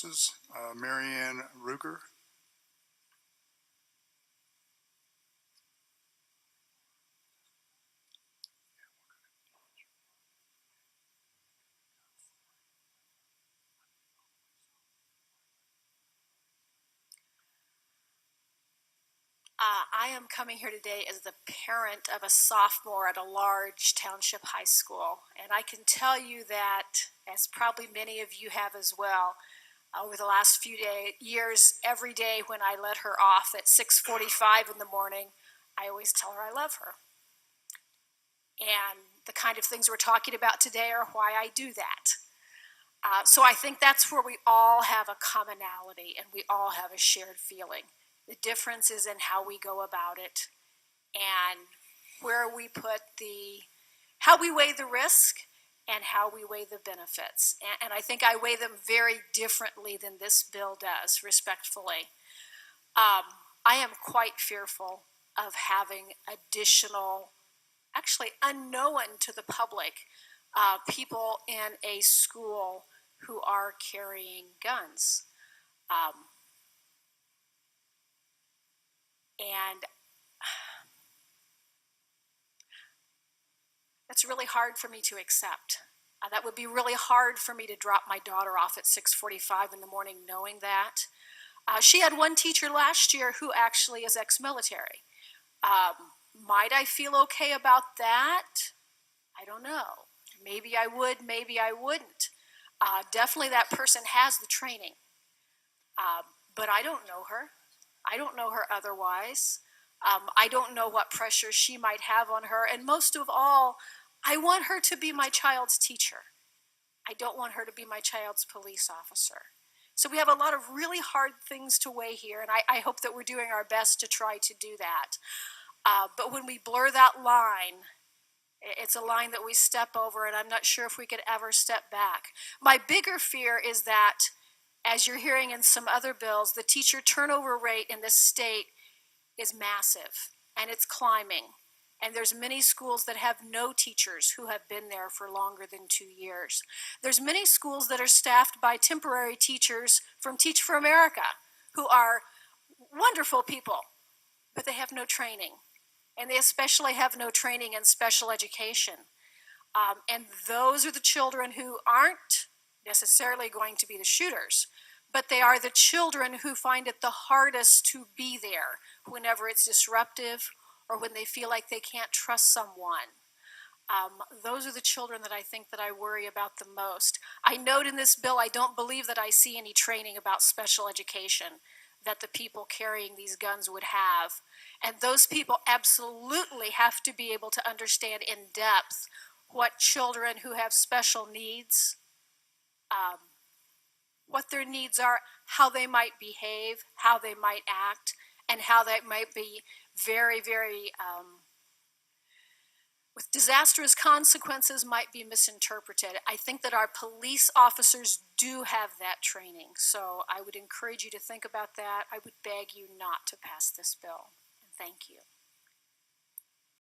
MaryAnn Ruegger. I am coming here today as the parent of a sophomore at a large township high school, and I can tell you that, as probably many of you have as well, over the last few years, every day when I let her off at 6:45 in the morning, I always tell her I love her. And the kind of things we're talking about today are why I do that. So I think that's where we all have a commonality and we all have a shared feeling. The difference is in how we go about it and where we put how we weigh the risk and how we weigh the benefits. And I think I weigh them very differently than this bill does, respectfully. I am quite fearful of having additional, actually unknown to the public, people in a school who are carrying guns. And that's really hard for me to accept. That would be really hard for me to drop my daughter off at 6:45 in the morning knowing that. She had one teacher last year who actually is ex-military. Might I feel okay about that? I don't know. Maybe I would, maybe I wouldn't. Definitely that person has the training. But I don't know her. I don't know her otherwise. I don't know what pressure she might have on her. And most of all, I want her to be my child's teacher. I don't want her to be my child's police officer. So we have a lot of really hard things to weigh here, and I hope that we're doing our best to try to do that. But when we blur that line, it's a line that we step over, and I'm not sure if we could ever step back. My bigger fear is that, as you're hearing in some other bills, the teacher turnover rate in this state is massive, and it's climbing. And there's many schools that have no teachers who have been there for longer than 2 years. There's many schools that are staffed by temporary teachers from Teach for America, who are wonderful people, but they have no training. And they especially have no training in special education. And those are the children who aren't necessarily going to be the shooters, but they are the children who find it the hardest to be there whenever it's disruptive or when they feel like they can't trust someone. Those are the children that I think that I worry about the most. I note in this bill, I don't believe that I see any training about special education that the people carrying these guns would have. And those people absolutely have to be able to understand in depth what children who have special needs, what their needs are, how they might behave, how they might act, and how that might be very, very, with disastrous consequences, might be misinterpreted. I think that our police officers do have that training, so I would encourage you to think about that. I would beg you not to pass this bill, and thank you.